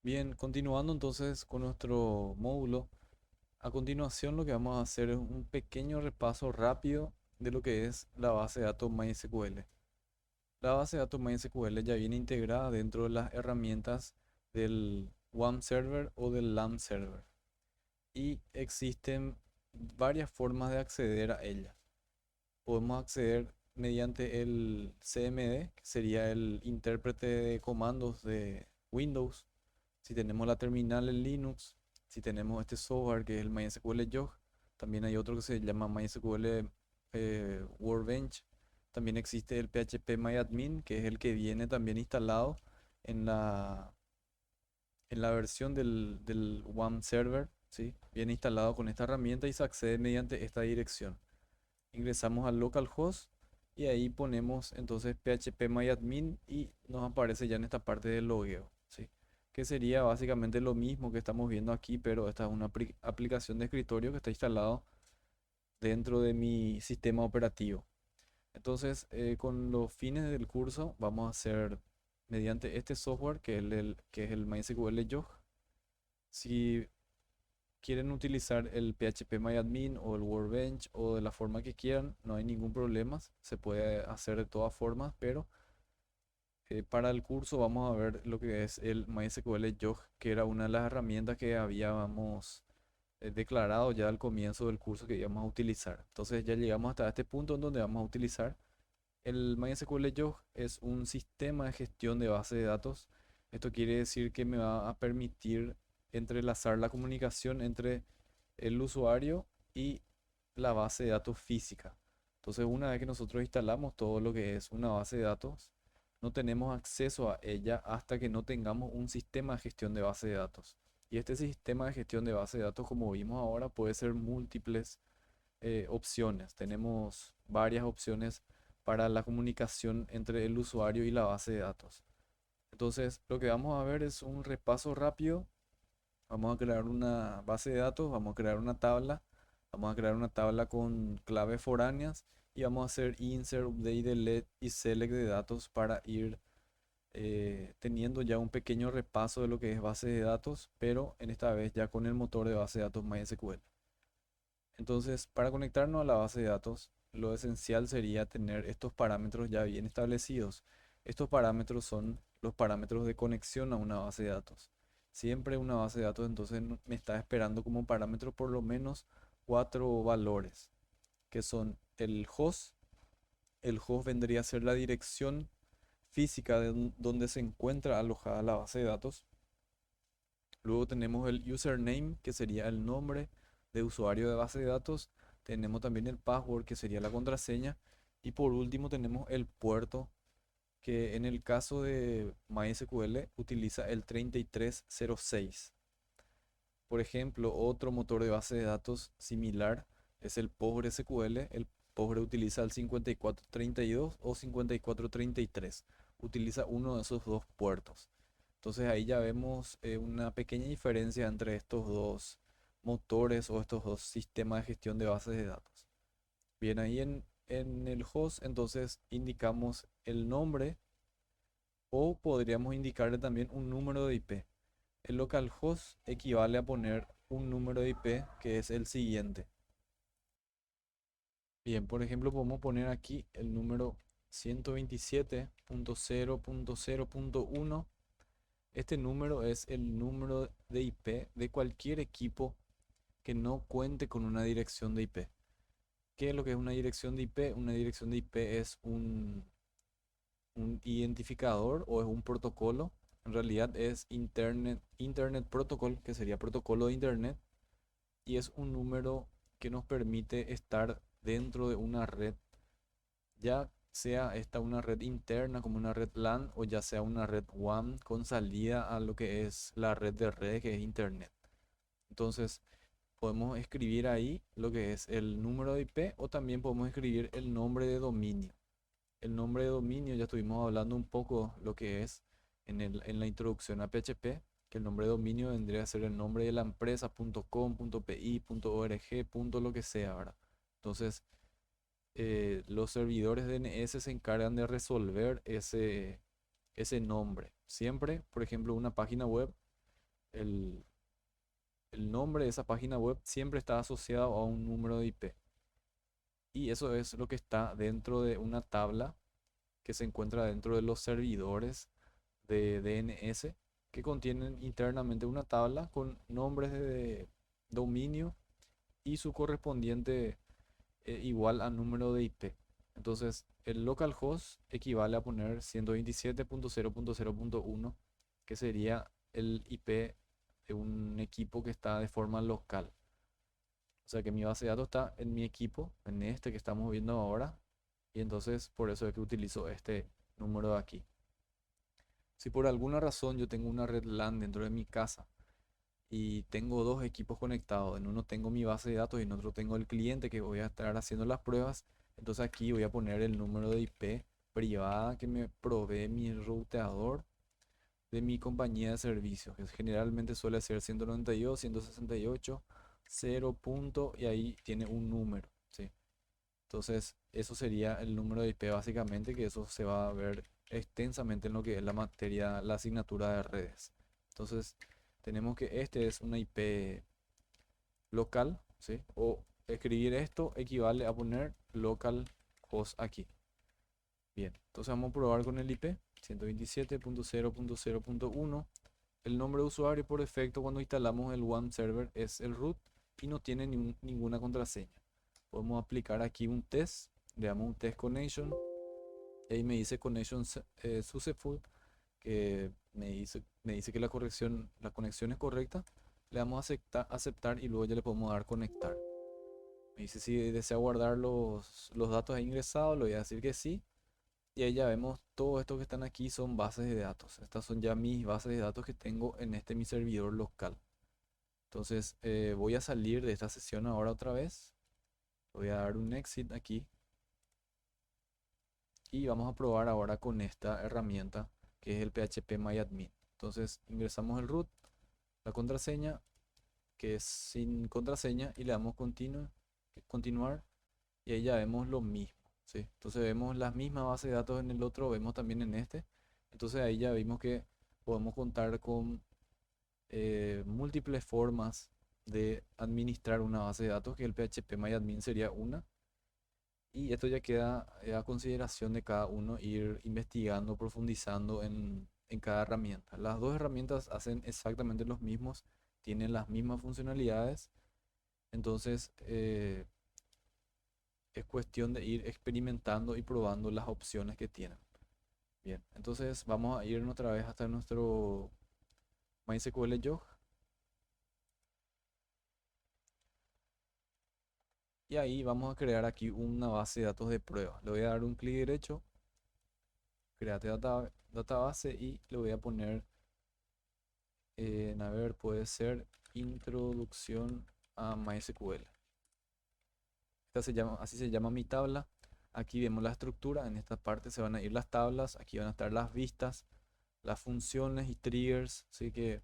Bien, continuando entonces con nuestro módulo, a continuación lo que vamos a hacer es un pequeño repaso rápido de lo que es la base de datos MySQL. La base de datos MySQL ya viene integrada dentro de las herramientas del WAM Server o del LAM Server y existen varias formas de acceder a ella. Podemos acceder mediante el CMD, que sería el intérprete de comandos de Windows. Si tenemos la terminal en Linux, si tenemos este software que es el MySQL Jog, también hay otro que se llama MySQL Workbench. También existe el PHP que es el que viene también instalado en la versión del WAM Server, ¿sí? Viene instalado con esta herramienta y se accede mediante esta dirección. Ingresamos al localhost y ahí ponemos entonces phpMyAdmin y nos aparece ya en esta parte del logueo, ¿sí? Que sería básicamente lo mismo que estamos viendo aquí, pero esta es una aplicación de escritorio que está instalado dentro de mi sistema operativo. Entonces, con los fines del curso, vamos a hacer mediante este software que es el MySQL Jog. Si quieren utilizar el PHPMyAdmin o el Workbench o de la forma que quieran, no hay ningún problema, se puede hacer de todas formas, pero para el curso vamos a ver lo que es el MySQL Jog, que era una de las herramientas que habíamos declarado ya al comienzo del curso que íbamos a utilizar. Entonces ya llegamos hasta este punto en donde vamos a utilizar el MySQL Jog. Es un sistema de gestión de base de datos. Esto quiere decir que me va a permitir entrelazar la comunicación entre el usuario y la base de datos física. Entonces, una vez que nosotros instalamos todo lo que es una base de datos, no tenemos acceso a ella hasta que no tengamos un sistema de gestión de base de datos. Y este sistema de gestión de base de datos, como vimos ahora, puede ser múltiples opciones. Tenemos varias opciones para la comunicación entre el usuario y la base de datos. Entonces, lo que vamos a ver es un repaso rápido. Vamos a crear una base de datos, vamos a crear una tabla, vamos a crear una tabla con claves foráneas y vamos a hacer insert, update, delete y select de datos para ir teniendo ya un pequeño repaso de lo que es base de datos, pero en esta vez ya con el motor de base de datos MySQL. Entonces, para conectarnos a la base de datos, lo esencial sería tener estos parámetros ya bien establecidos. Estos parámetros son los parámetros de conexión a una base de datos. Siempre una base de datos entonces me está esperando como parámetro por lo menos cuatro valores, que son el host. El host vendría a ser la dirección física de donde se encuentra alojada la base de datos. Luego tenemos el username, que sería el nombre de usuario de base de datos. Tenemos también el password, que sería la contraseña. Y por último tenemos el puerto, que en el caso de MySQL utiliza el 3306. Por ejemplo, otro motor de base de datos similar es el PostgreSQL. El Postgre utiliza el 5432 o 5433. Utiliza uno de esos dos puertos. Entonces ahí ya vemos una pequeña diferencia entre estos dos motores o estos dos sistemas de gestión de bases de datos. Bien, ahí en el host entonces indicamos el nombre o podríamos indicarle también un número de IP. El localhost equivale a poner un número de IP que es el siguiente. Bien, por ejemplo, podemos poner aquí el número 127.0.0.1. Este número es el número de IP de cualquier equipo que no cuente con una dirección de IP. ¿Qué es lo que es una dirección de IP? Una dirección de IP es un identificador o es un protocolo. En realidad es Internet Protocol, que sería protocolo de Internet, y es un número que nos permite estar dentro de una red, ya sea esta una red interna como una red LAN o ya sea una red WAN con salida a lo que es la red de redes que es Internet. Entonces, podemos escribir ahí lo que es el número de IP o también podemos escribir el nombre de dominio. El nombre de dominio ya estuvimos hablando un poco lo que es en la introducción a PHP, que el nombre de dominio vendría a ser el nombre de la empresa, .com, .pi, .org, lo que sea, ¿verdad? Entonces, los servidores DNS se encargan de resolver ese nombre. Siempre, por ejemplo, una página web. el, el nombre de esa página web siempre está asociado a un número de IP. Y eso es lo que está dentro de una tabla que se encuentra dentro de los servidores de DNS que contienen internamente una tabla con nombres de dominio y su correspondiente igual a número de IP. Entonces, el localhost equivale a poner 127.0.0.1, que sería el IP de un equipo que está de forma local. O sea que mi base de datos está en mi equipo, en este que estamos viendo ahora, y entonces por eso es que utilizo este número de aquí. Si por alguna razón yo tengo una red LAN dentro de mi casa y tengo dos equipos conectados, en uno tengo mi base de datos y en otro tengo el cliente que voy a estar haciendo las pruebas, entonces aquí voy a poner el número de IP privada que me provee mi routeador de mi compañía de servicios, que generalmente suele ser 192, 168, 0 punto y ahí tiene un número, ¿sí? Entonces, eso sería el número de IP básicamente, que eso se va a ver extensamente en lo que es la materia, la asignatura de redes. Entonces, tenemos que este es una IP local, ¿sí? O escribir esto equivale a poner localhost aquí. Bien, entonces vamos a probar con el IP 127.0.0.1. El nombre de usuario por defecto cuando instalamos el One Server es el root y no tiene ninguna contraseña. Podemos aplicar aquí un test, le damos un test connection, y ahí me dice connection successful, que me dice que la conexión es correcta. Le damos a aceptar y luego ya le podemos dar conectar. Me dice si desea guardar los datos ingresados, le voy a decir que sí. Y ahí ya vemos todo esto que están aquí son bases de datos. Estas son ya mis bases de datos que tengo en este mi servidor local. Entonces voy a salir de esta sesión ahora otra vez. Voy a dar un exit aquí. Y vamos a probar ahora con esta herramienta que es el phpMyAdmin. Entonces ingresamos el root, la contraseña que es sin contraseña y le damos continuar y ahí ya vemos lo mismo, ¿sí? Entonces vemos las mismas bases de datos en el otro, vemos también en este. Entonces ahí ya vimos que podemos contar con múltiples formas de administrar una base de datos, que el phpMyAdmin sería una. Y esto ya queda a consideración de cada uno ir investigando, profundizando en cada herramienta. Las dos herramientas hacen exactamente los mismos, tienen las mismas funcionalidades, entonces es cuestión de ir experimentando y probando las opciones que tienen. Bien, entonces vamos a ir otra vez hasta nuestro MySQL Log y ahí vamos a crear aquí una base de datos de prueba. Le voy a dar un clic derecho, create database y le voy a poner a ver, puede ser introducción a MySQL. Así se llama mi tabla. Aquí vemos la estructura. En esta parte se van a ir las tablas. Aquí van a estar las vistas, las funciones y triggers. Así que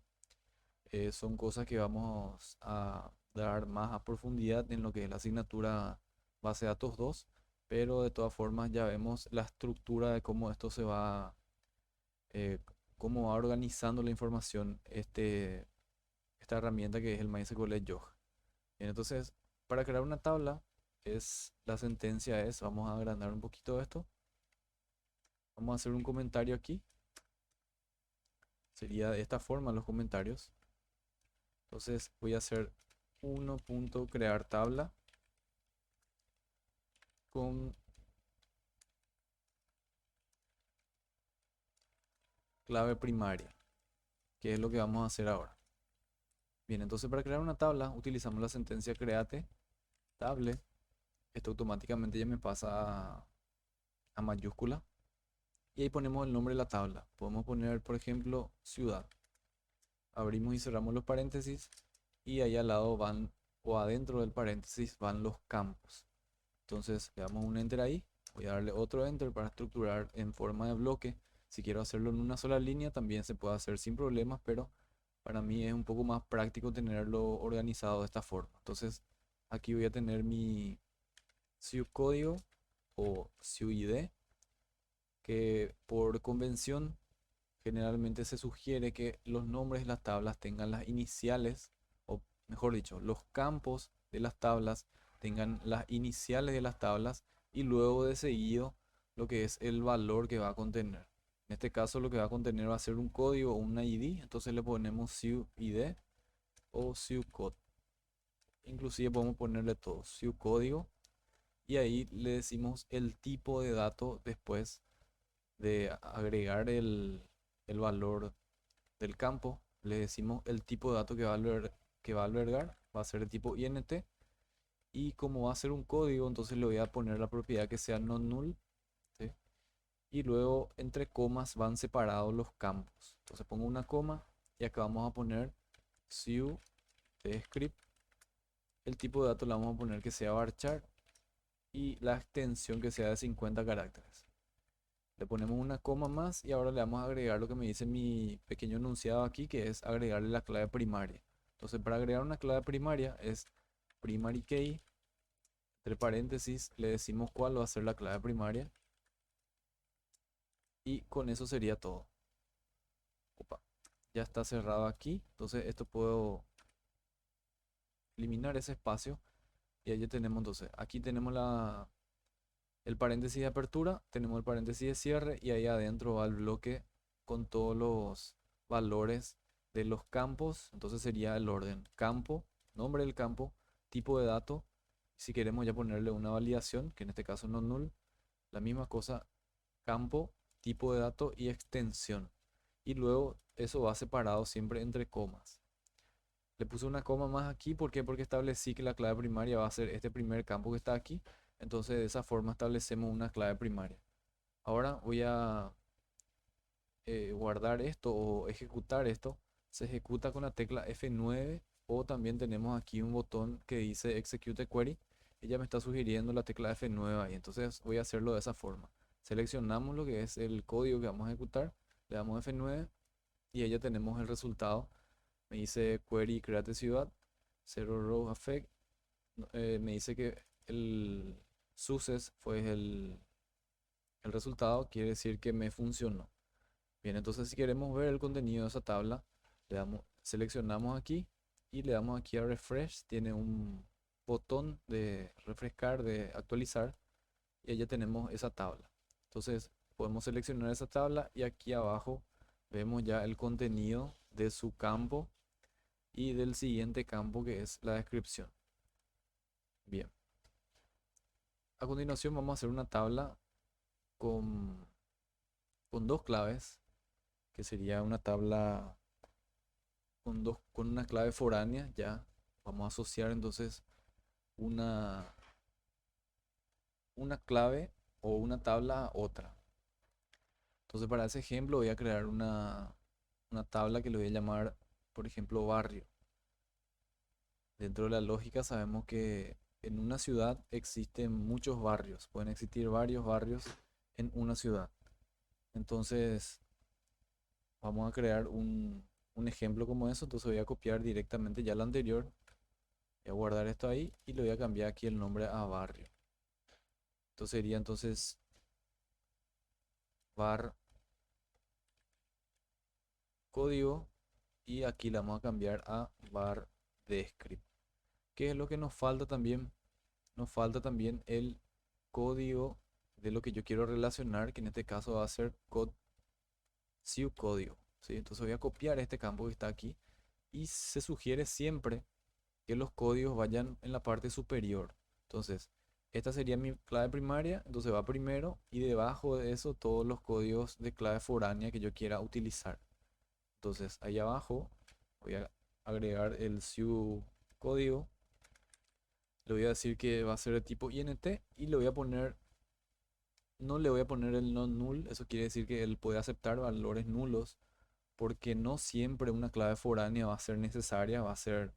son cosas que vamos a dar más a profundidad en lo que es la asignatura base de datos 2. Pero de todas formas ya vemos la estructura de cómo esto se va, eh, cómo va organizando la información esta herramienta que es el MySQL Log. Bien, entonces, para crear una tabla, la sentencia es, vamos a agrandar un poquito esto, vamos a hacer un comentario aquí, sería de esta forma los comentarios. Entonces voy a hacer 1.crear tabla con clave primaria, que es lo que vamos a hacer ahora. Bien, entonces para crear una tabla utilizamos la sentencia create table. Esto automáticamente ya me pasa a mayúscula. Y ahí ponemos el nombre de la tabla. Podemos poner, por ejemplo, ciudad. Abrimos y cerramos los paréntesis y ahí al lado van, o adentro del paréntesis, van los campos. Entonces le damos un enter ahí. Voy a darle otro enter para estructurar en forma de bloque. Si quiero hacerlo en una sola línea, también se puede hacer sin problemas, pero para mí es un poco más práctico tenerlo organizado de esta forma. Entonces aquí voy a tener mi código o CUID, que por convención generalmente se sugiere que los nombres de las tablas tengan las iniciales, o mejor dicho, los campos de las tablas tengan las iniciales de las tablas y luego de seguido lo que es el valor que va a contener. En este caso lo que va a contener va a ser un código o un ID, entonces le ponemos SUID o SUCODE. Inclusive podemos ponerle todo, SUCódigo, y ahí le decimos el tipo de dato después de agregar el valor del campo. Le decimos el tipo de dato que va a albergar, va a ser de tipo int, y como va a ser un código, entonces le voy a poner la propiedad que sea non null, ¿sí? Y luego entre comas van separados los campos. Entonces pongo una coma y acá vamos a poner su de script. El tipo de dato le vamos a poner que sea varchar y la extensión que sea de 50 caracteres. Le ponemos una coma más y ahora le vamos a agregar lo que me dice mi pequeño enunciado aquí, que es agregarle la clave primaria. Entonces, para agregar una clave primaria es primary key, entre paréntesis, le decimos cuál va a ser la clave primaria y con eso sería todo. Opa, ya está cerrado aquí, entonces esto puedo eliminar ese espacio y ahí ya tenemos entonces, aquí tenemos el paréntesis de apertura, tenemos el paréntesis de cierre y ahí adentro va el bloque con todos los valores de los campos. Entonces sería el orden campo, nombre del campo, tipo de dato. Si queremos ya ponerle una validación, que en este caso no null, la misma cosa, campo, tipo de dato y extensión. Y luego eso va separado siempre entre comas. Le puse una coma más aquí, ¿por qué? Porque establecí que la clave primaria va a ser este primer campo que está aquí. Entonces de esa forma establecemos una clave primaria. Ahora voy a guardar esto o ejecutar esto. Se ejecuta con la tecla F9 o también tenemos aquí un botón que dice Execute Query. Ella me está sugiriendo la tecla F9 ahí. Entonces voy a hacerlo de esa forma. Seleccionamos lo que es el código que vamos a ejecutar. Le damos F9 y ahí ya tenemos el resultado. Me dice Query Create Ciudad. Zero Row Affect. Me dice que el success fue el resultado, quiere decir que me funcionó. Bien, entonces si queremos ver el contenido de esa tabla, seleccionamos aquí y le damos aquí a refresh. Tiene un botón de refrescar, de actualizar, y ahí ya tenemos esa tabla. Entonces podemos seleccionar esa tabla y aquí abajo vemos ya el contenido de su campo y del siguiente campo, que es la descripción. Bien, a continuación vamos a hacer una tabla con, con dos claves, que sería una tabla con una clave foránea. Ya vamos a asociar entonces una, una clave o una tabla a otra. Entonces para ese ejemplo voy a crear una tabla que le voy a llamar, por ejemplo, barrio. Dentro de la lógica sabemos que en una ciudad existen muchos barrios, pueden existir varios barrios en una ciudad. Entonces vamos a crear un ejemplo como eso. Entonces voy a copiar directamente ya lo anterior, voy a guardar esto ahí y le voy a cambiar aquí el nombre a barrio. Entonces sería entonces var código y aquí le vamos a cambiar a var descript. ¿Qué es lo que nos falta también? Nos falta también el código de lo que yo quiero relacionar, que en este caso va a ser código, ¿sí? Entonces voy a copiar este campo que está aquí y se sugiere siempre que los códigos vayan en la parte superior. Entonces, esta sería mi clave primaria, entonces va primero y debajo de eso todos los códigos de clave foránea que yo quiera utilizar. Entonces, ahí abajo voy a agregar el su código. Le voy a decir que va a ser de tipo int y le voy a poner, no le voy a poner el non null. Eso quiere decir que él puede aceptar valores nulos porque no siempre una clave foránea va a ser necesaria, va a ser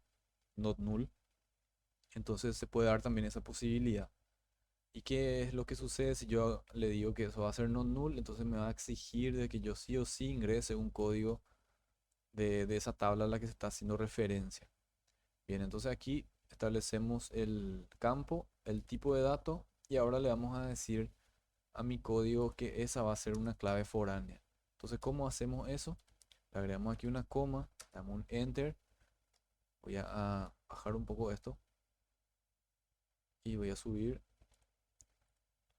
not null. Entonces se puede dar también esa posibilidad. ¿Y qué es lo que sucede si yo le digo que eso va a ser non null? Entonces me va a exigir de que yo sí o sí ingrese un código de esa tabla a la que se está haciendo referencia. Bien, entonces aquí establecemos el campo, el tipo de dato y ahora le vamos a decir a mi código que esa va a ser una clave foránea. Entonces, ¿cómo hacemos eso? Le agregamos aquí una coma, damos un enter. Voy a bajar un poco esto y voy a subir.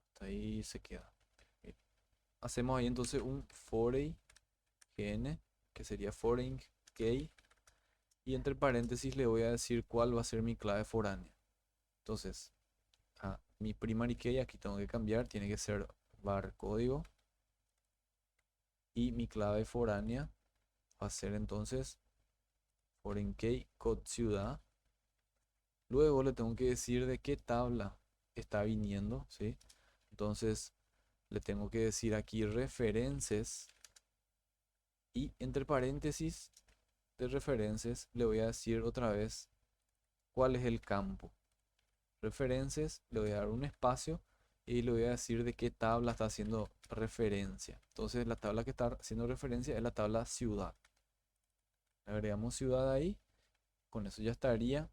Hasta ahí se queda. Bien. Hacemos ahí entonces un foreign gn, que sería foreign key. Y entre paréntesis le voy a decir cuál va a ser mi clave foránea. Entonces, a mi primary key aquí tengo que cambiar, tiene que ser bar código. Y mi clave foránea va a ser entonces foreign key code ciudad. Luego le tengo que decir de qué tabla está viniendo, ¿sí? Entonces le tengo que decir aquí references y entre paréntesis de references le voy a decir otra vez cuál es el campo. References, le voy a dar un espacio y le voy a decir de qué tabla está haciendo referencia. Entonces la tabla que está haciendo referencia es la tabla ciudad. Agregamos ciudad ahí, con eso ya estaría,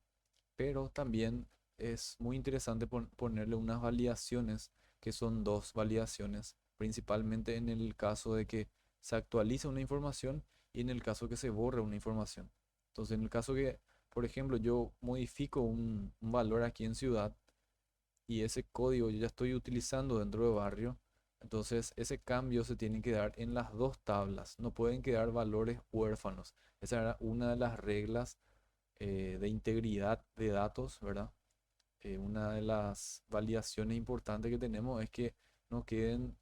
pero también es muy interesante ponerle unas validaciones que son dos validaciones, principalmente en el caso de que se actualice una información y en el caso que se borre una información. Entonces, en el caso que, por ejemplo, yo modifico un valor aquí en ciudad y ese código yo ya estoy utilizando dentro de barrio, entonces ese cambio se tiene que dar en las dos tablas, no pueden quedar valores huérfanos. Esa era una de las reglas de integridad de datos, ¿verdad? Una de las validaciones importantes que tenemos es que no queden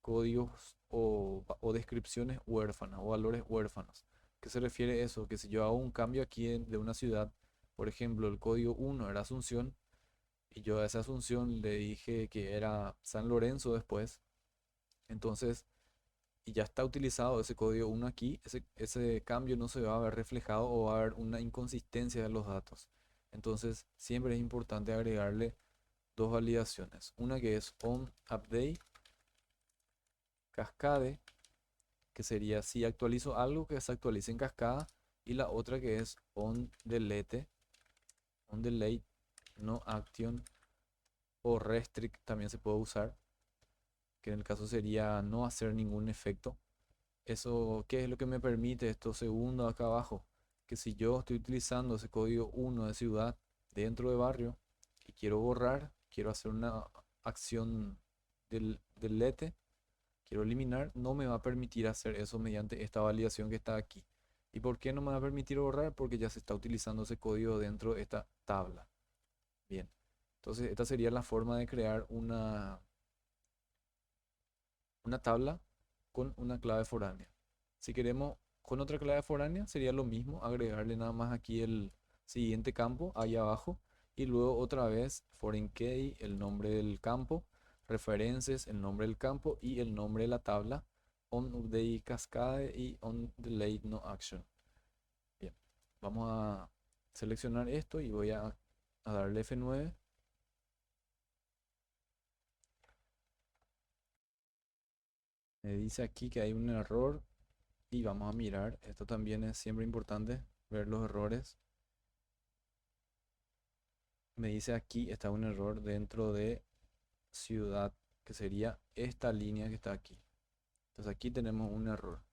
códigos o descripciones huérfanas o valores huérfanos. ¿Qué se refiere a eso? Que si yo hago un cambio aquí de una ciudad, por ejemplo, el código 1 era Asunción y yo a esa Asunción le dije que era San Lorenzo después, entonces, y ya está utilizado ese código 1 aquí, ese cambio no se va a ver reflejado o va a haber una inconsistencia de los datos. Entonces, siempre es importante agregarle dos validaciones. Una que es onUpdate cascade, que sería si actualizo algo que se actualice en cascada, y la otra que es onDelete no action o restrict también se puede usar, que en el caso sería no hacer ningún efecto. Eso, ¿qué es lo que me permite esto segundo acá abajo? Que si yo estoy utilizando ese código 1 de ciudad dentro de barrio y quiero borrar, quiero hacer una acción del delete, quiero eliminar, no me va a permitir hacer eso mediante esta validación que está aquí. ¿Y por qué no me va a permitir borrar? Porque ya se está utilizando ese código dentro de esta tabla. Bien, entonces esta sería la forma de crear una tabla con una clave foránea. Si queremos con otra clave foránea sería lo mismo, agregarle nada más aquí el siguiente campo ahí abajo y luego otra vez foreign key, el nombre del campo, references, el nombre del campo y el nombre de la tabla, on update cascade y on delete no action. Bien, vamos a seleccionar esto y voy a darle F9. Me dice aquí que hay un error y vamos a mirar. Esto también es siempre importante, ver los errores. Me dice aquí está un error dentro de ciudad, que sería esta línea que está aquí. Entonces aquí tenemos un error.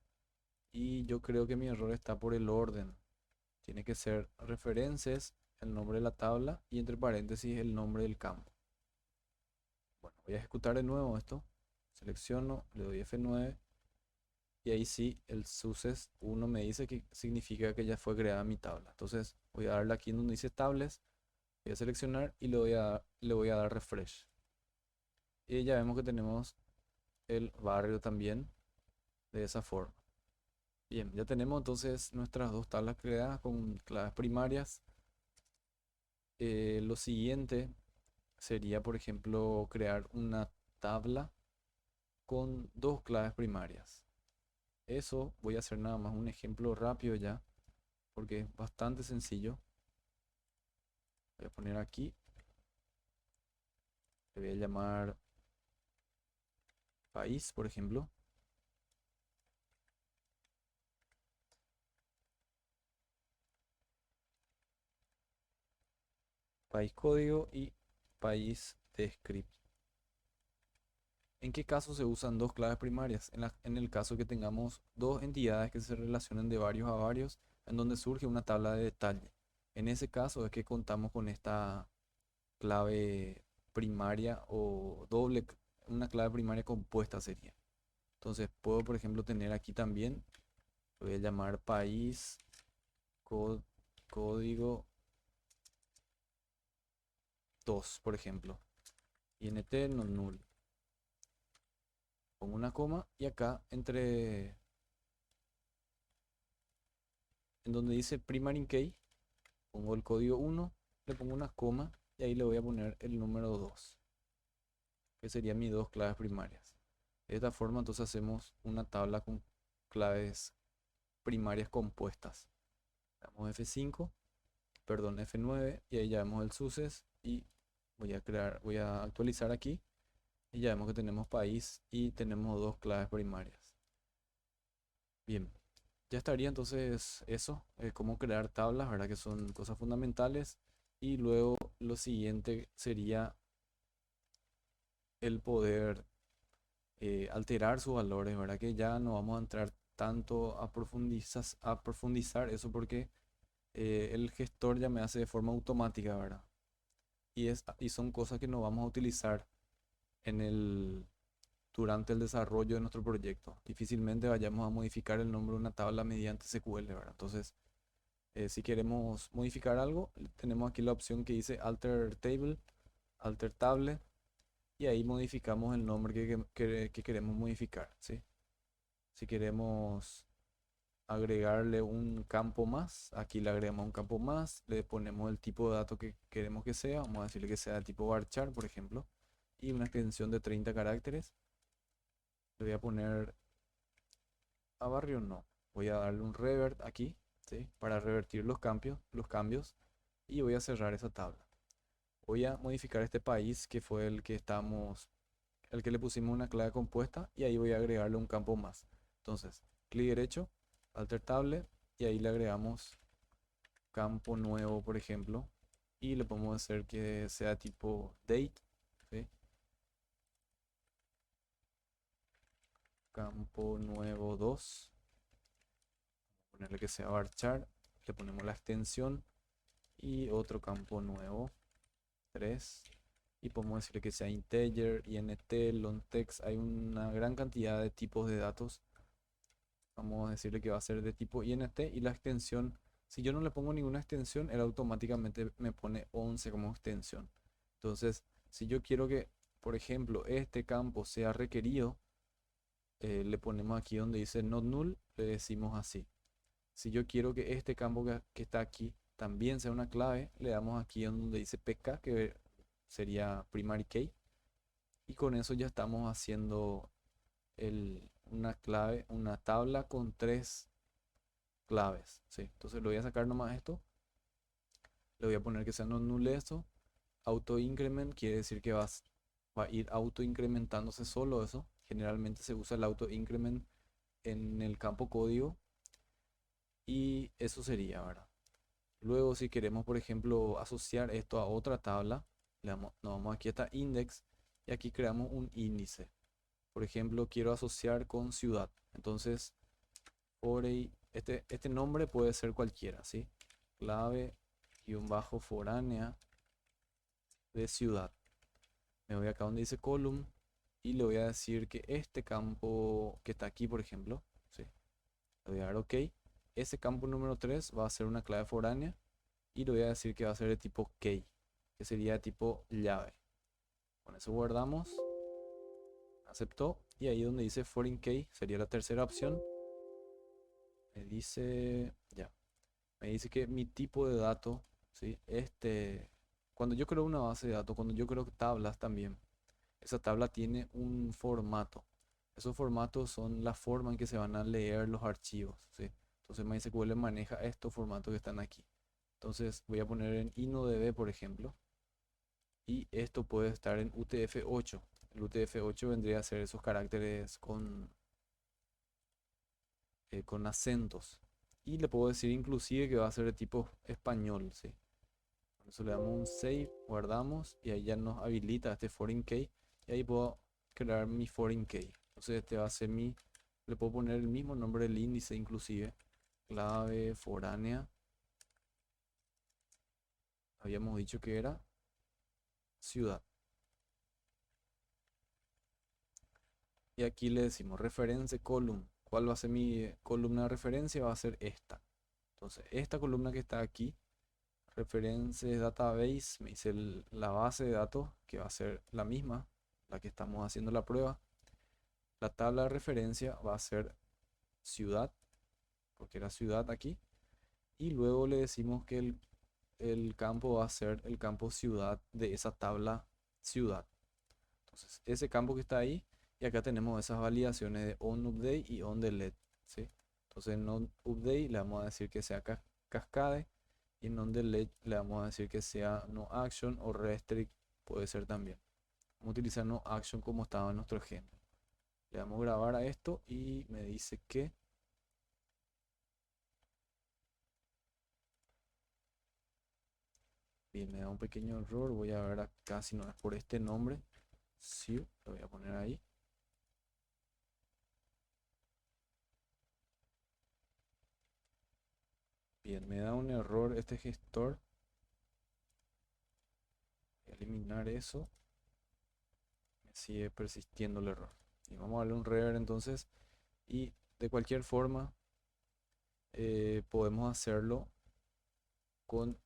Y yo creo que mi error está por el orden. Tiene que ser referencias, el nombre de la tabla y entre paréntesis el nombre del campo. Bueno, voy a ejecutar de nuevo esto. Selecciono, le doy F9 y ahí sí el success 1 me dice que significa que ya fue creada mi tabla. Entonces voy a darle aquí en donde dice tables, voy a seleccionar y le voy a dar refresh. Y ya vemos que tenemos el barrio también de esa forma. Bien, ya tenemos entonces nuestras dos tablas creadas con claves primarias. Lo siguiente sería, por ejemplo, crear una tabla con dos claves primarias. Eso voy a hacer nada más un ejemplo rápido ya, porque es bastante sencillo. Voy a poner aquí, le voy a llamar país, por ejemplo. País código y país de script. ¿En qué caso se usan dos claves primarias? En el caso que tengamos dos entidades que se relacionen de varios a varios, en donde surge una tabla de detalle. En ese caso es que contamos con esta clave primaria o una clave primaria compuesta sería. Entonces puedo, por ejemplo, tener aquí también, lo voy a llamar país, có- código 2 por ejemplo. INT no null. Pongo una coma y acá en donde dice primary key, pongo el código 1, le pongo una coma y ahí le voy a poner el número 2, que serían mis dos claves primarias. De esta forma entonces hacemos una tabla con claves primarias compuestas. Damos F5, perdón, F9 y ahí ya vemos el suces y voy a actualizar aquí y ya vemos que tenemos país y tenemos dos claves primarias. Bien, ya estaría entonces eso, cómo crear tablas, ¿verdad? Que son cosas fundamentales. Y luego lo siguiente sería el poder alterar sus valores, ¿verdad? Que ya no vamos a entrar tanto a profundizar eso porque el gestor ya me hace de forma automática, ¿verdad? Y son cosas que no vamos a utilizar en durante el desarrollo de nuestro proyecto. Difícilmente vayamos a modificar el nombre de una tabla mediante SQL, ¿verdad? Entonces, si queremos modificar algo, tenemos aquí la opción que dice Alter Table, Alter Table, y ahí modificamos el nombre que queremos modificar, ¿sí? Si queremos agregarle un campo más, aquí le agregamos un campo más, le ponemos el tipo de dato que queremos que sea, vamos a decirle que sea tipo varchar, por ejemplo, y una extensión de 30 caracteres. Le voy a poner a barrio, no. Voy a darle un revert aquí, ¿sí? Para revertir los cambios, y voy a cerrar esa tabla. Voy a modificar este país que fue el que le pusimos una clave compuesta y ahí voy a agregarle un campo más. Entonces, clic derecho, alter table y ahí le agregamos campo nuevo, por ejemplo, y le podemos hacer que sea tipo date, ¿sí? Campo nuevo 2, ponerle que sea varchar, le ponemos la extensión y otro campo nuevo 3 y podemos decirle que sea integer, int, lontext, hay una gran cantidad de tipos de datos. Vamos a decirle que va a ser de tipo int y la extensión, si yo no le pongo ninguna extensión, él automáticamente me pone 11 como extensión. Entonces, si yo quiero que, por ejemplo, este campo sea requerido, le ponemos aquí donde dice not null, le decimos así. Si yo quiero que este campo que está aquí también sea una clave, le damos aquí donde dice pk, que sería primary key, y con eso ya estamos haciendo una clave, una tabla con tres claves, ¿sí? Entonces le voy a sacar nomás esto, le voy a poner que sea no null eso, auto increment quiere decir que va a ir auto incrementándose solo eso, generalmente se usa el auto increment en el campo código y eso sería, ¿verdad? Luego si queremos, por ejemplo, asociar esto a otra tabla, nos vamos aquí a esta index y aquí creamos un índice. Por ejemplo, quiero asociar con ciudad. Entonces, este nombre puede ser cualquiera, ¿sí? Clave guión bajo foránea de ciudad. Me voy acá donde dice column y le voy a decir que este campo que está aquí, por ejemplo, ¿sí? Le voy a dar OK. Ese campo número 3 va a ser una clave foránea y le voy a decir que va a ser de tipo key, que sería de tipo llave. Con eso guardamos, aceptó y ahí donde dice foreign key sería la tercera opción. Me dice, ya, me dice que mi tipo de dato, ¿sí? Cuando yo creo una base de datos, cuando yo creo tablas también, esa tabla tiene un formato. Esos formatos son la forma en que se van a leer los archivos, ¿sí? Entonces MySQL maneja estos formatos que están aquí. Entonces voy a poner en InnoDB, por ejemplo, y esto puede estar en UTF-8. El UTF-8 vendría a ser esos caracteres con acentos. Y le puedo decir inclusive que va a ser de tipo español, ¿sí? Por eso le damos un save, guardamos y ahí ya nos habilita este foreign key y ahí puedo crear mi foreign key. Entonces este va a ser mi, le puedo poner el mismo nombre del índice inclusive, clave foránea. Habíamos dicho que era ciudad. Y aquí le decimos reference column. ¿Cuál va a ser mi columna de referencia? Va a ser esta. Entonces, esta columna que está aquí, reference database, me dice la base de datos, que va a ser la misma, la que estamos haciendo la prueba. La tabla de referencia va a ser ciudad, porque era ciudad aquí. Y luego le decimos que el campo va a ser el campo ciudad de esa tabla ciudad. Entonces, ese campo que está ahí, y acá tenemos esas validaciones de onUpdate y onDelete, ¿sí? Entonces, en onUpdate le vamos a decir que sea cascade y en onDelete le vamos a decir que sea noAction o restrict, puede ser también. Vamos a utilizar noAction como estaba en nuestro ejemplo. Le damos a grabar a esto y me dice que bien, me da un pequeño error. Voy a ver acá si no es por este nombre. Sí, lo voy a poner ahí. Bien, me da un error este gestor. Voy a eliminar eso. Me sigue persistiendo el error. Y vamos a darle un rever entonces. Y de cualquier forma, podemos hacerlo con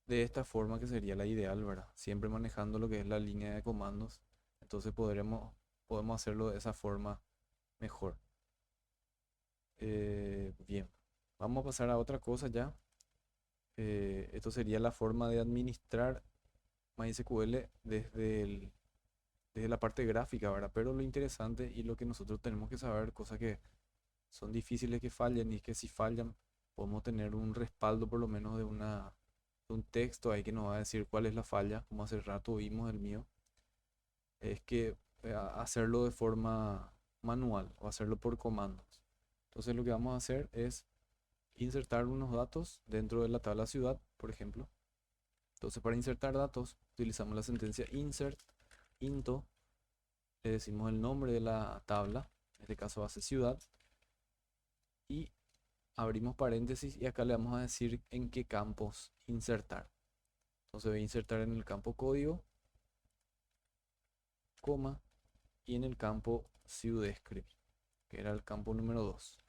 de esta forma que sería la ideal, ¿verdad? Siempre manejando lo que es la línea de comandos. Entonces podemos hacerlo de esa forma mejor. Bien, vamos a pasar a otra cosa ya. Esto sería la forma de administrar MySQL desde la parte gráfica, ¿verdad? Pero lo interesante y lo que nosotros tenemos que saber, cosas que son difíciles que fallen y que si fallan podemos tener un respaldo por lo menos de un texto ahí que nos va a decir cuál es la falla, como hace rato vimos el mío, es que hacerlo de forma manual o hacerlo por comandos. Entonces lo que vamos a hacer es insertar unos datos dentro de la tabla ciudad, por ejemplo. Entonces para insertar datos utilizamos la sentencia insert into, le decimos el nombre de la tabla, en este caso va a ser ciudad, y abrimos paréntesis y acá le vamos a decir en qué campos insertar. Entonces voy a insertar en el campo código, coma, y en el campo CiudScript, que era el campo número 2.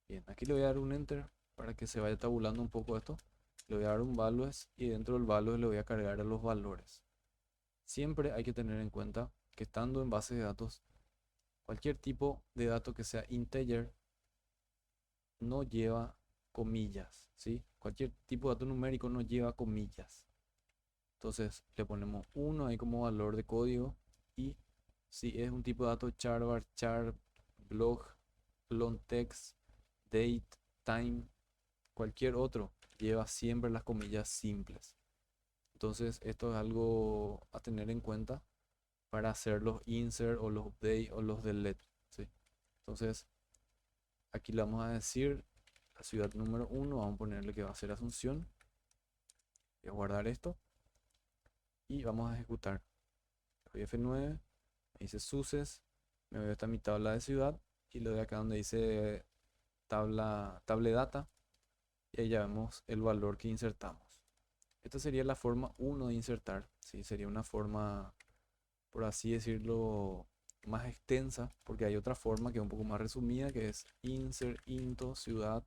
Bien, aquí le voy a dar un enter para que se vaya tabulando un poco esto. Le voy a dar un values y dentro del values le voy a cargar a los valores. Siempre hay que tener en cuenta que estando en base de datos, cualquier tipo de dato que sea integer no lleva comillas, ¿sí? Cualquier tipo de dato numérico no lleva comillas. Entonces le ponemos 1 ahí como valor de código y si es un tipo de dato char, varchar, blog, long text, date, time, cualquier otro lleva siempre las comillas simples. Entonces esto es algo a tener en cuenta para hacer los insert o los update o los delete, ¿sí? Entonces aquí le vamos a decir la ciudad número 1, vamos a ponerle que va a ser Asunción. Voy a guardar esto y vamos a ejecutar. Le doy F9, me dice suces, me voy hasta mi tabla de ciudad y le doy acá donde dice table data y ahí ya vemos el valor que insertamos. Esta sería la forma 1 de insertar, ¿sí? Sería una forma, por así decirlo, más extensa, porque hay otra forma que es un poco más resumida, que es insert into ciudad,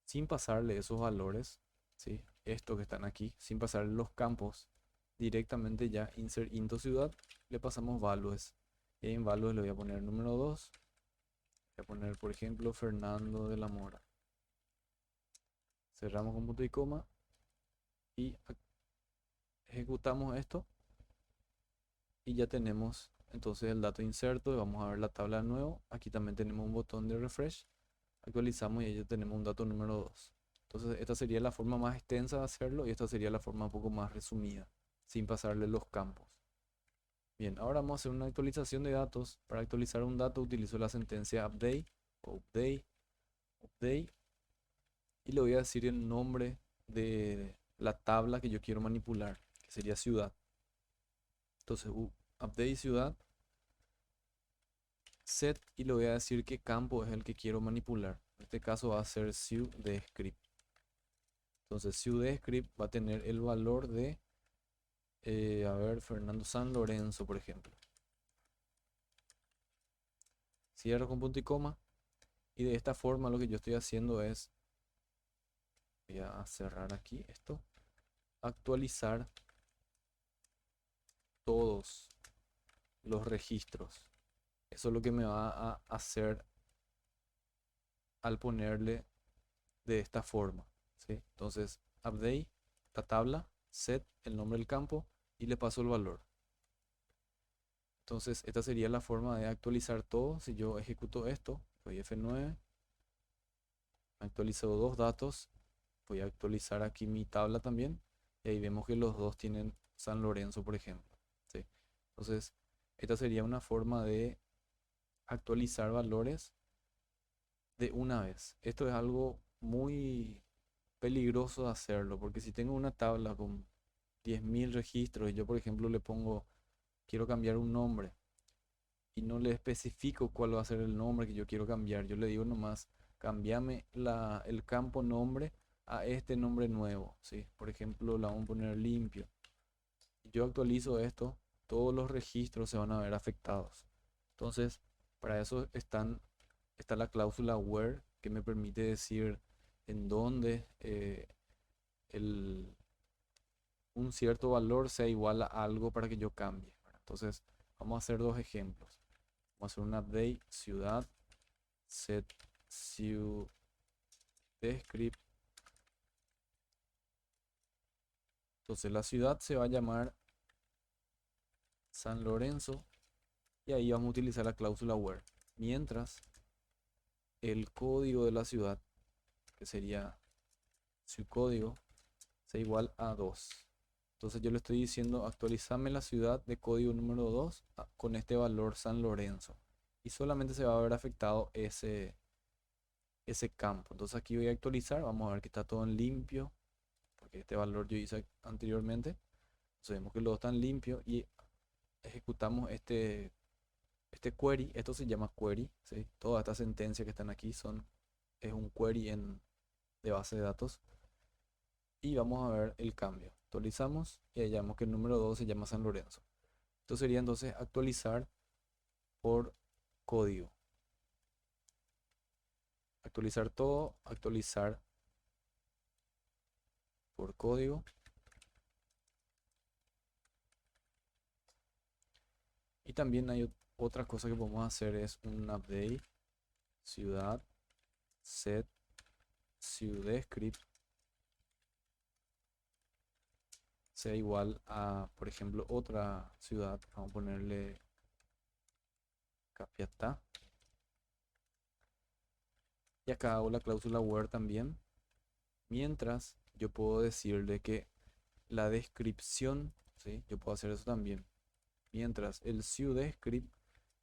sin pasarle esos valores, ¿sí? Estos que están aquí, sin pasarle los campos, directamente ya insert into ciudad, le pasamos values. Y en values le voy a poner número 2, voy a poner por ejemplo Fernando de la Mora. Cerramos con punto y coma y ejecutamos esto y ya tenemos entonces el dato inserto y vamos a ver la tabla de nuevo. Aquí también tenemos un botón de refresh, actualizamos y ya tenemos un dato número 2. Entonces esta sería la forma más extensa de hacerlo y esta sería la forma un poco más resumida, sin pasarle los campos. Bien, ahora vamos a hacer una actualización de datos. Para actualizar un dato utilizo la sentencia update o update y le voy a decir el nombre de la tabla que yo quiero manipular, que sería ciudad. Entonces, update ciudad, set, y le voy a decir qué campo es el que quiero manipular. En este caso va a ser script. Entonces, script va a tener el valor de, a ver, Fernando San Lorenzo, por ejemplo. Cierro con punto y coma. Y de esta forma lo que yo estoy haciendo es, voy a cerrar aquí esto, actualizar todos los registros. Eso es lo que me va a hacer al ponerle de esta forma, ¿sí? Entonces, update, la tabla, set, el nombre del campo y le paso el valor. Entonces, esta sería la forma de actualizar todo. Si yo ejecuto esto, doy F9, actualizo dos datos, voy a actualizar aquí mi tabla también y ahí vemos que los dos tienen San Lorenzo, por ejemplo, ¿sí? Entonces, esta sería una forma de actualizar valores de una vez. Esto es algo muy peligroso de hacerlo, porque si tengo una tabla con 10.000 registros y yo, por ejemplo, le pongo, quiero cambiar un nombre y no le especifico cuál va a ser el nombre que yo quiero cambiar, yo le digo nomás, cambiame el campo nombre a este nombre nuevo, ¿sí? Por ejemplo, la vamos a poner limpio. Yo actualizo esto, todos los registros se van a ver afectados. Entonces, para eso está la cláusula where que me permite decir en dónde el, un cierto valor sea igual a algo para que yo cambie, ¿verdad? Entonces, vamos a hacer dos ejemplos. Vamos a hacer un update ciudad set script. Entonces, la ciudad se va a llamar San Lorenzo y ahí vamos a utilizar la cláusula where. Mientras el código de la ciudad, que sería su código, sea igual a 2. Entonces yo le estoy diciendo actualizame la ciudad de código número 2 con este valor San Lorenzo. Y solamente se va a ver afectado ese campo. Entonces aquí voy a actualizar. Vamos a ver que está todo en limpio. Porque este valor yo hice anteriormente. Entonces vemos que todo está en limpio. Y ejecutamos este query. Esto se llama query, ¿sí? Todas estas sentencias que están aquí es un query de base de datos. Y vamos a ver el cambio. Actualizamos y ahí vemos que el número 2 se llama San Lorenzo. Esto sería entonces actualizar por código. Actualizar todo, actualizar por código. Y también hay otra cosa que podemos hacer es un update ciudad set script sea igual a, por ejemplo, otra ciudad. Vamos a ponerle Capiatá. Y acá hago la cláusula where también. Mientras yo puedo decirle que la descripción, ¿sí? Yo puedo hacer eso también. Mientras el script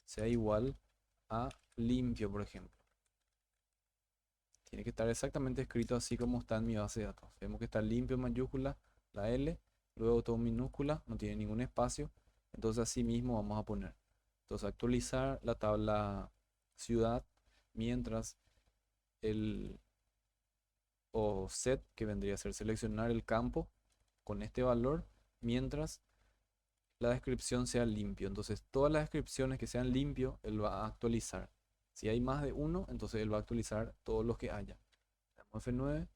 sea igual a limpio, por ejemplo. Tiene que estar exactamente escrito así como está en mi base de datos. Vemos que está limpio en mayúscula, la L, luego todo minúscula, no tiene ningún espacio. Entonces así mismo vamos a poner. Entonces actualizar la tabla ciudad, mientras el o set, que vendría a ser seleccionar el campo con este valor, mientras la descripción sea limpio. Entonces todas las descripciones que sean limpio, él va a actualizar. Si hay más de uno, entonces él va a actualizar todos los que haya. Damos F9,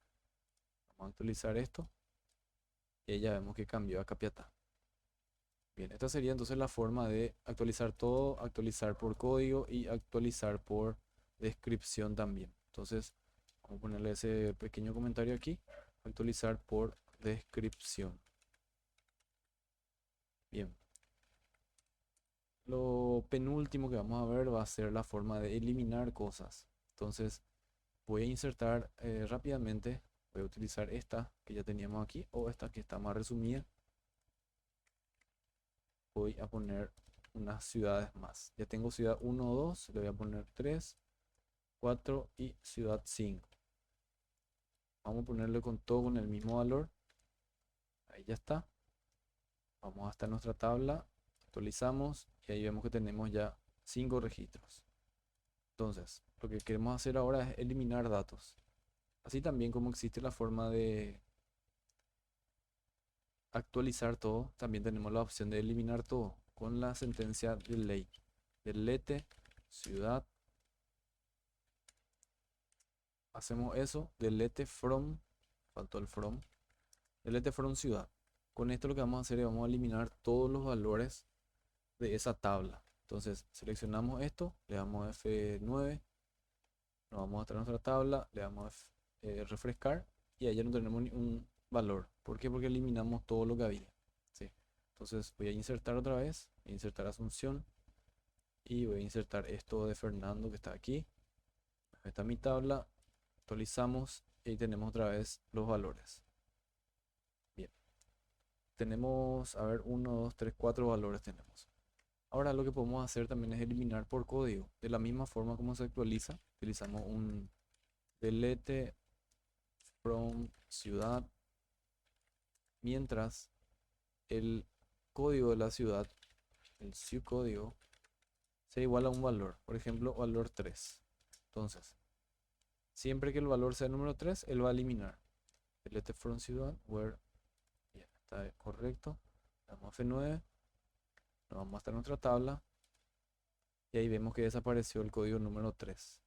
vamos a actualizar esto y ahí ya vemos que cambió a Capiatá. Bien, esta sería entonces la forma de actualizar todo, actualizar por código y actualizar por descripción también. Entonces, vamos a ponerle ese pequeño comentario aquí, actualizar por descripción. Bien, lo penúltimo que vamos a ver va a ser la forma de eliminar cosas. Entonces, voy a insertar rápidamente, voy a utilizar esta que ya teníamos aquí o esta que está más resumida. Voy a poner unas ciudades más. Ya tengo ciudad 1 o 2, le voy a poner 3, 4 y ciudad 5. Vamos a ponerle con todo con el mismo valor. Ahí ya está. Vamos hasta nuestra tabla Actualizamos y ahí vemos que tenemos ya 5 registros. Entonces, lo que queremos hacer ahora es eliminar datos. Así también como existe la forma de actualizar todo, también tenemos la opción de eliminar todo con la sentencia delete. Delete ciudad. Hacemos eso, delete from, faltó el from, delete from ciudad. Con esto lo que vamos a hacer es vamos a eliminar todos los valores de esa tabla. Entonces seleccionamos esto, le damos F9, nos vamos a traer nuestra tabla, le damos refrescar y ahí ya no tenemos ni un valor. ¿Por qué? Porque eliminamos todo lo que había. ¿Sí? Entonces voy a insertar otra vez, voy a insertar Asunción y voy a insertar esto de Fernando que está aquí. Esta es mi tabla, actualizamos y ahí tenemos otra vez los valores. Bien, tenemos, a ver, 1, 2, 3, 4 valores tenemos. Ahora lo que podemos hacer también es eliminar por código. De la misma forma como se actualiza, utilizamos un delete from ciudad, mientras el código de la ciudad, el subcódigo, sea igual a un valor. Por ejemplo, valor 3. Entonces, siempre que el valor sea el número 3, él va a eliminar. Delete from ciudad, where, bien, está correcto. Damos F9, nos vamos a estar en nuestra tabla y ahí vemos que desapareció el código número 3.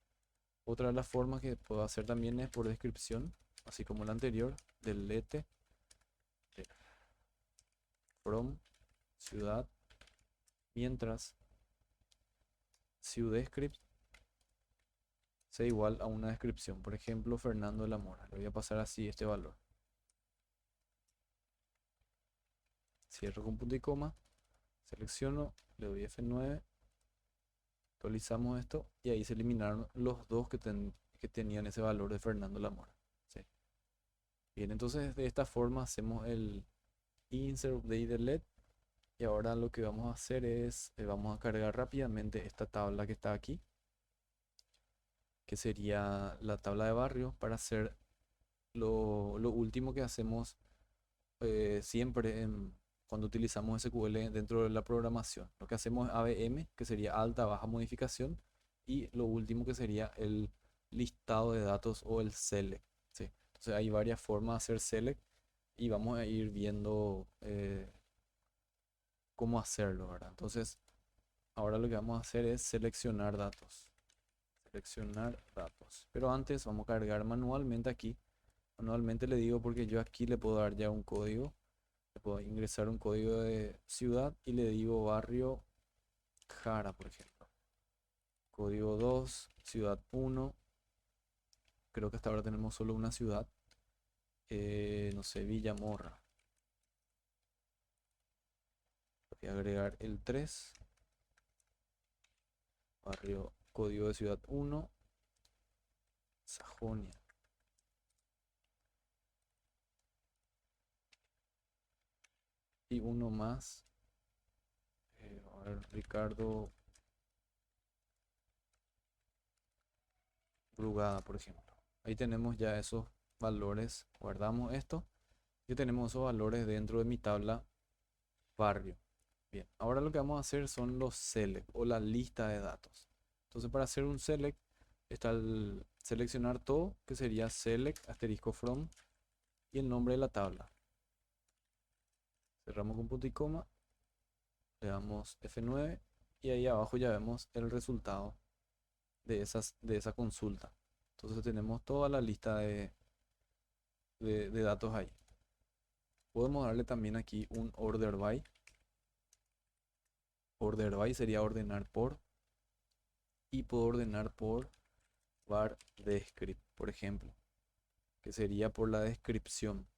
Otra de las formas que puedo hacer también es por descripción, así como la anterior, delete from ciudad, mientras ciudescript sea igual a una descripción. Por ejemplo, Fernando de la Mora. Le voy a pasar así este valor. Cierro con punto y coma, selecciono, le doy F9, actualizamos esto y ahí se eliminaron los dos que tenían ese valor de Fernando de la Mora. ¿Sí? Bien, entonces de esta forma hacemos el insert update delete y ahora lo que vamos a hacer es vamos a cargar rápidamente esta tabla que está aquí, que sería la tabla de barrio, para hacer lo último que hacemos siempre cuando utilizamos SQL dentro de la programación. Lo que hacemos es ABM, que sería alta, baja modificación, y lo último que sería el listado de datos o el select. ¿Sí? Entonces hay varias formas de hacer select y vamos a ir viendo cómo hacerlo, ¿verdad? Entonces ahora lo que vamos a hacer es seleccionar datos. Seleccionar datos. Pero antes vamos a cargar manualmente aquí. Manualmente le digo porque yo aquí le puedo dar ya un código. Le puedo ingresar un código de ciudad y le digo barrio Jara, por ejemplo. Código 2, ciudad 1. Creo que hasta ahora tenemos solo una ciudad. No sé, Villamorra. Voy a agregar el 3. Barrio, código de ciudad 1. Sajonia. Y uno más. A ver, Ricardo Brugada, por ejemplo. Ahí tenemos ya esos valores. Guardamos esto. Y tenemos esos valores dentro de mi tabla barrio. Bien, ahora lo que vamos a hacer son los select o la lista de datos. Entonces para hacer un select está el seleccionar todo, que sería select asterisco from y el nombre de la tabla. Cerramos con punto y coma, le damos F9 y ahí abajo ya vemos el resultado de esa consulta. Entonces tenemos toda la lista de datos ahí. Podemos darle también aquí un order by. Order by sería ordenar por, y puedo ordenar por var descript, por ejemplo, que sería por la descripción.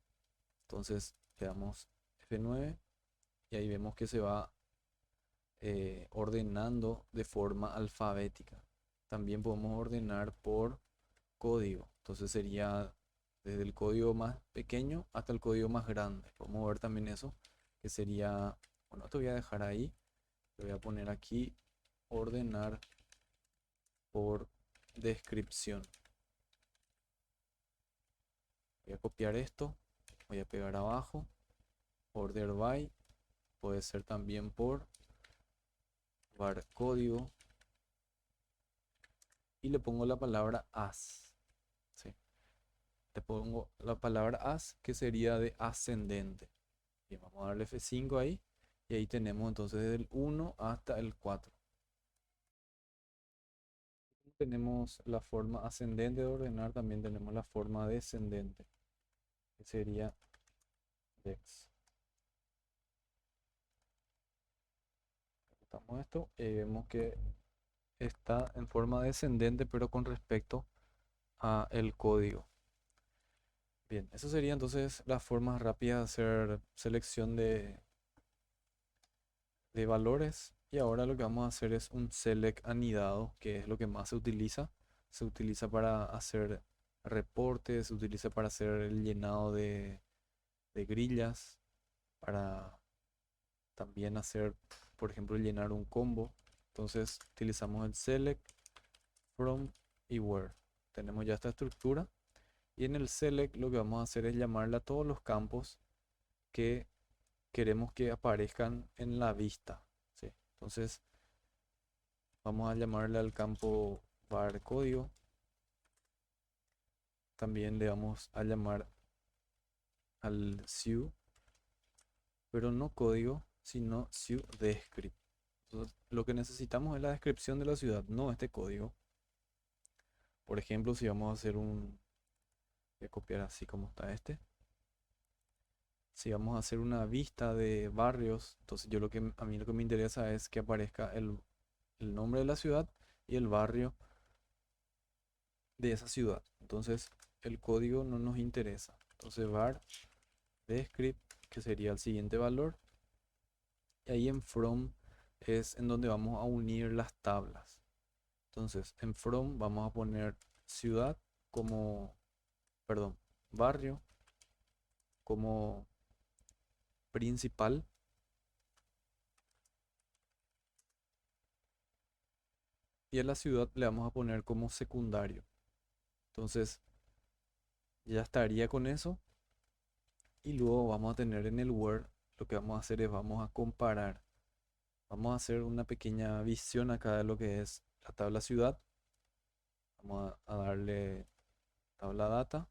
Entonces le damos F9 y ahí vemos que se va ordenando de forma alfabética. También podemos ordenar por código. Entonces sería desde el código más pequeño hasta el código más grande. Podemos ver también eso, que sería, bueno, te voy a dejar ahí. Le voy a poner aquí ordenar por descripción. Voy a copiar esto, voy a pegar abajo. Order by puede ser también por var código y le pongo la palabra as. ¿Sí? Le pongo la palabra as que sería de ascendente. Bien, vamos a darle F5 ahí y ahí tenemos entonces del 1 hasta el 4. Tenemos la forma ascendente de ordenar, también tenemos la forma descendente, que sería dex. Ejecutamos esto y vemos que está en forma descendente, pero con respecto a el código. Bien, eso sería entonces las formas rápidas de hacer selección de valores. Y ahora lo que vamos a hacer es un select anidado, que es lo que más se utiliza. Se utiliza para hacer reportes, se utiliza para hacer el llenado de grillas, para también hacer, por ejemplo, llenar un combo. Entonces utilizamos el select, from y where. Tenemos ya esta estructura y en el select lo que vamos a hacer es llamarle a todos los campos que queremos que aparezcan en la vista. ¿Sí? Entonces vamos a llamarle al campo var código. También le vamos a llamar al SIU, pero no código, sino SIU descript. Entonces, lo que necesitamos es la descripción de la ciudad, no este código. Por ejemplo, si vamos a hacer voy a copiar así como está este. Si vamos a hacer una vista de barrios, entonces a mí lo que me interesa es que aparezca el nombre de la ciudad y el barrio de esa ciudad. Entonces, el código no nos interesa. Entonces, var descript, que sería el siguiente valor. Y ahí en from es en donde vamos a unir las tablas. Entonces, en from vamos a poner ciudad como, perdón, barrio como principal y a la ciudad le vamos a poner como secundario. Entonces, ya estaría con eso y luego vamos a tener en el where, lo que vamos a hacer es vamos a comparar. Vamos a hacer una pequeña visión acá de lo que es la tabla ciudad. Vamos a darle tabla data.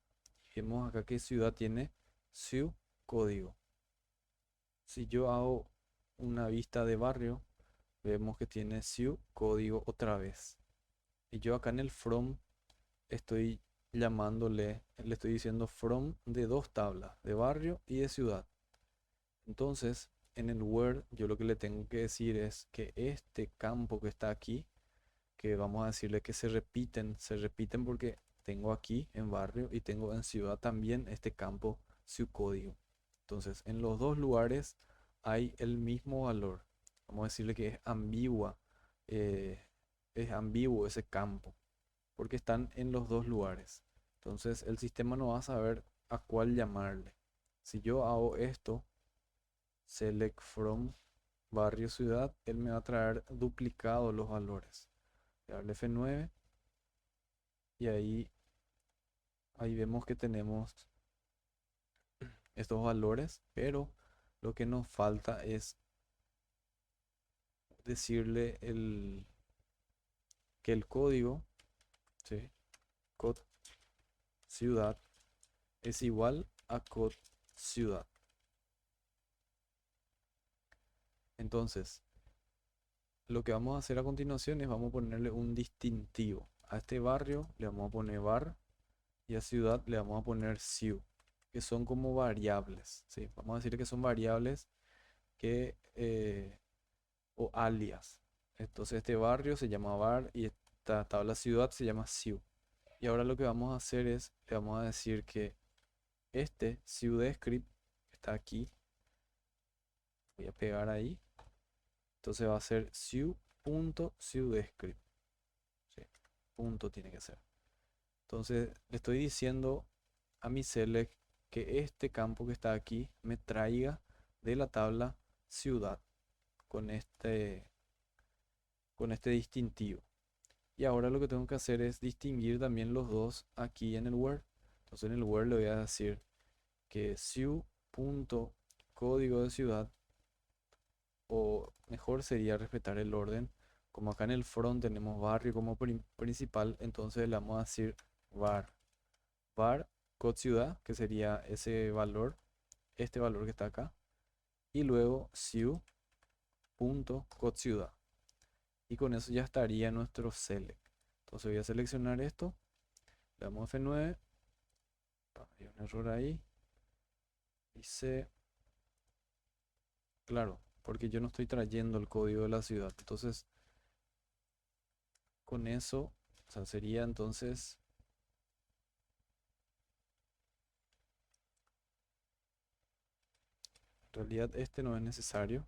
Y vemos acá que ciudad tiene su código. Si yo hago una vista de barrio, vemos que tiene su código otra vez. Y yo acá en el from estoy le estoy diciendo from de dos tablas, de barrio y de ciudad. Entonces, en el where yo lo que le tengo que decir es que este campo que está aquí, que vamos a decirle que se repiten porque tengo aquí en barrio y tengo en ciudad también este campo, su código. Entonces, en los dos lugares hay el mismo valor. Vamos a decirle que eh, es ambiguo ese campo, porque están en los dos lugares. Entonces, el sistema no va a saber a cuál llamarle. Si yo hago esto, select from barrio ciudad, él me va a traer duplicados los valores. Voy a darle F9 y ahí vemos que tenemos estos valores, pero lo que nos falta es decirle que el código, ¿sí? Code ciudad es igual a code ciudad. Entonces, lo que vamos a hacer a continuación es vamos a ponerle un distintivo. A este barrio le vamos a poner var y a ciudad le vamos a poner ciu, que son como variables, ¿sí? Vamos a decir que son variables o alias. Entonces este barrio se llama var y esta tabla ciudad se llama ciu. Y ahora lo que vamos a hacer es, le vamos a decir que este ciudescript que está aquí, voy a pegar ahí, entonces va a ser ciu.ciudescript, ¿sí? Punto tiene que ser. Entonces le estoy diciendo a mi select que este campo que está aquí me traiga de la tabla ciudad con este distintivo. Y ahora lo que tengo que hacer es distinguir también los dos aquí en el where. Entonces en el where le voy a decir que ciu.código de ciudad, o mejor sería respetar el orden, Como acá en el front tenemos barrio como principal, entonces le vamos a decir var code ciudad, que sería ese valor, este valor que está acá, y luego ciu.code ciudad. Y con eso ya estaría nuestro select. Entonces voy a seleccionar esto, le damos F9, hay un error ahí, dice, claro, porque yo no estoy trayendo el código de la ciudad. Entonces, con eso, o sea, sería entonces, en realidad este no es necesario.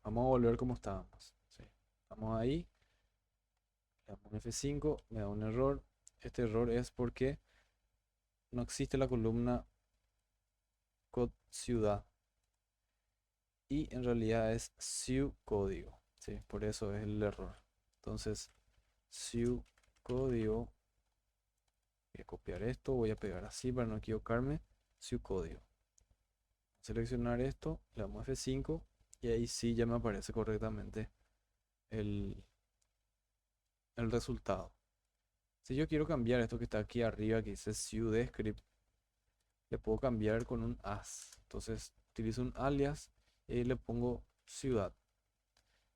Vamos a volver como estábamos. ¿Sí? Vamos ahí, le damos un F5, me da un error. Este error es porque no existe la columna code ciudad y en realidad es ciu código. ¿Sí? Por eso es el error. Entonces, ciu código, voy a copiar esto, voy a pegar así para no equivocarme. Ciu código. Seleccionar esto, le damos F5 y ahí sí ya me aparece correctamente el, el resultado. Si yo quiero cambiar esto que está aquí arriba que dice Script, le puedo cambiar con un as. Entonces utilizo un alias y le pongo ciudad.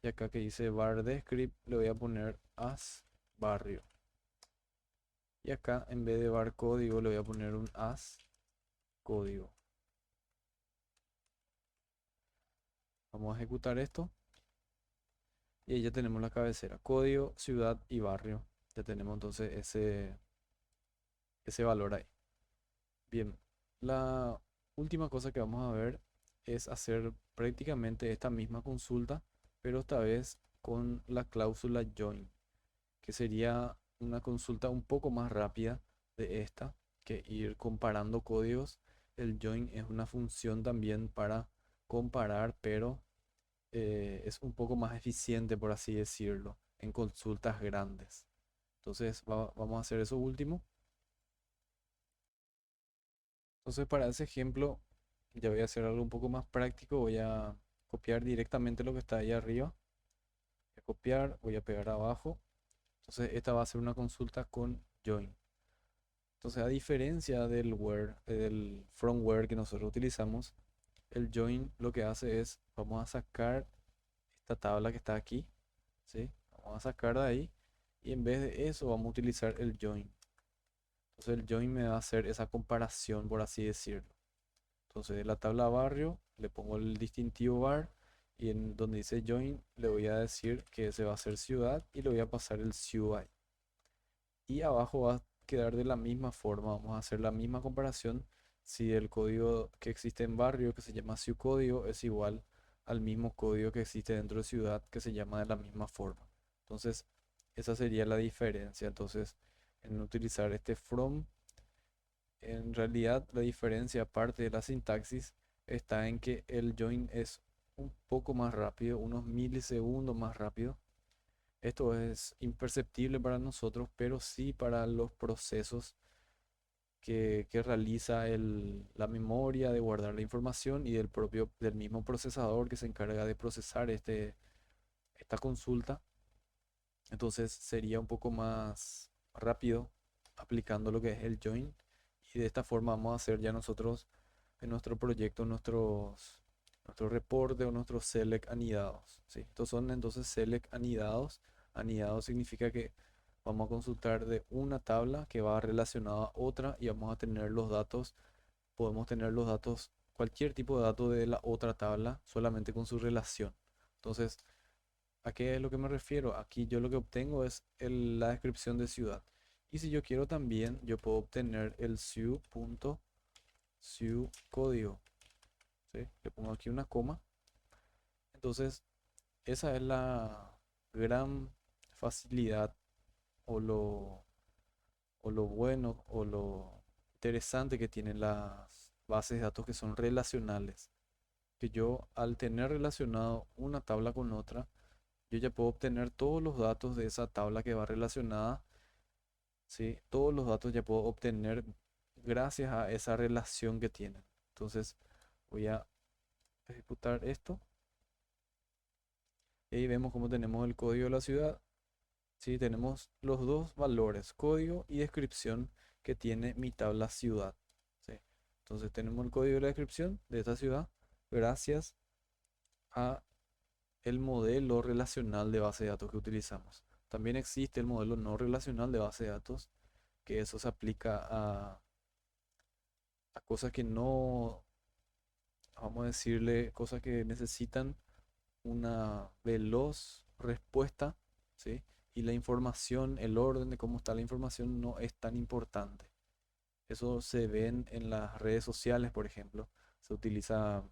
Y acá que dice bar de script le voy a poner as barrio. Y acá en vez de bar código le voy a poner un as código. Vamos a ejecutar esto. Y ahí ya tenemos la cabecera. Código, ciudad y barrio. Ya tenemos entonces ese valor ahí. Bien, la última cosa que vamos a ver es hacer prácticamente esta misma consulta, pero esta vez con la cláusula join, que sería una consulta un poco más rápida de esta que ir comparando códigos. El join es una función también para comparar, pero es un poco más eficiente, por así decirlo, en consultas grandes. Entonces vamos a hacer eso último. Entonces para ese ejemplo ya voy a hacer algo un poco más práctico. Voy a copiar directamente lo que está ahí arriba. Voy a copiar, voy a pegar abajo. Entonces esta va a ser una consulta con join. Entonces a diferencia del where, del from where que nosotros utilizamos, el join lo que hace es, vamos a sacar esta tabla que está aquí, ¿sí? Vamos a sacar de ahí y en vez de eso vamos a utilizar el join. Entonces el join me va a hacer esa comparación, por así decirlo. Entonces de la tabla barrio le pongo el distintivo bar y en donde dice join le voy a decir que ese va a ser ciudad y le voy a pasar el CUI. Y abajo va a quedar de la misma forma, vamos a hacer la misma comparación si el código que existe en barrio que se llama código es igual al mismo código que existe dentro de ciudad que se llama de la misma forma. Entonces esa sería la diferencia. Entonces en utilizar este from, en realidad, la diferencia, aparte de la sintaxis, está en que el join es un poco más rápido, unos milisegundos más rápido. Esto es imperceptible para nosotros, pero sí para los procesos que realiza la memoria de guardar la información y del mismo procesador que se encarga de procesar esta consulta. Entonces sería un poco más rápido aplicando lo que es el join. Y de esta forma vamos a hacer ya nosotros en nuestro proyecto nuestros reportes o nuestros select anidados. ¿Sí? Estos son entonces select anidados. Anidado significa que vamos a consultar de una tabla que va relacionada a otra y vamos a tener los datos. Podemos tener los datos, cualquier tipo de dato de la otra tabla, solamente con su relación. Entonces, ¿a qué es lo que me refiero? Aquí yo lo que obtengo es la descripción de ciudad. Y si yo quiero también, yo puedo obtener el código. ¿Sí? Le pongo aquí una coma. Entonces, esa es la gran facilidad o lo bueno o lo interesante que tienen las bases de datos que son relacionales. Que yo al tener relacionado una tabla con otra, yo ya puedo obtener todos los datos de esa tabla que va relacionada, ¿sí? Todos los datos ya puedo obtener gracias a esa relación que tienen. Entonces voy a ejecutar esto y ahí vemos cómo tenemos el código de la ciudad. Sí, tenemos los dos valores, código y descripción que tiene mi tabla ciudad. ¿Sí? Entonces tenemos el código y la descripción de esta ciudad gracias a el modelo relacional de base de datos que utilizamos. También existe el modelo no relacional de base de datos, que eso se aplica a cosas que no, vamos a decirle, cosas que necesitan una veloz respuesta, ¿sí? Y la información, el orden de cómo está la información no es tan importante. Eso se ve en las redes sociales, por ejemplo. Se utiliza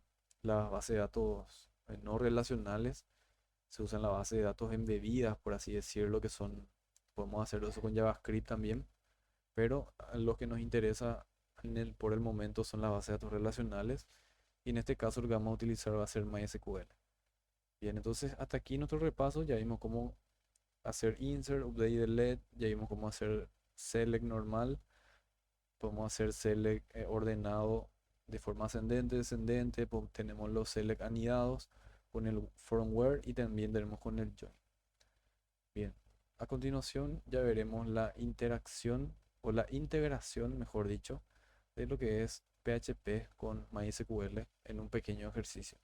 la base de datos no relacionales, se usan la base de datos embebidas, por así decirlo, que son, podemos hacer eso con JavaScript también, pero lo que nos interesa por el momento son las bases de datos relacionales y en este caso lo que vamos a utilizar va a ser MySQL. Bien, entonces hasta aquí nuestro repaso, ya vimos cómo hacer insert, update, delete, ya vimos cómo hacer select normal, podemos hacer select ordenado de forma ascendente, descendente, tenemos los select anidados con el from where y también tenemos con el join. Bien, a continuación ya veremos la interacción o la integración, mejor dicho, de lo que es PHP con MySQL en un pequeño ejercicio.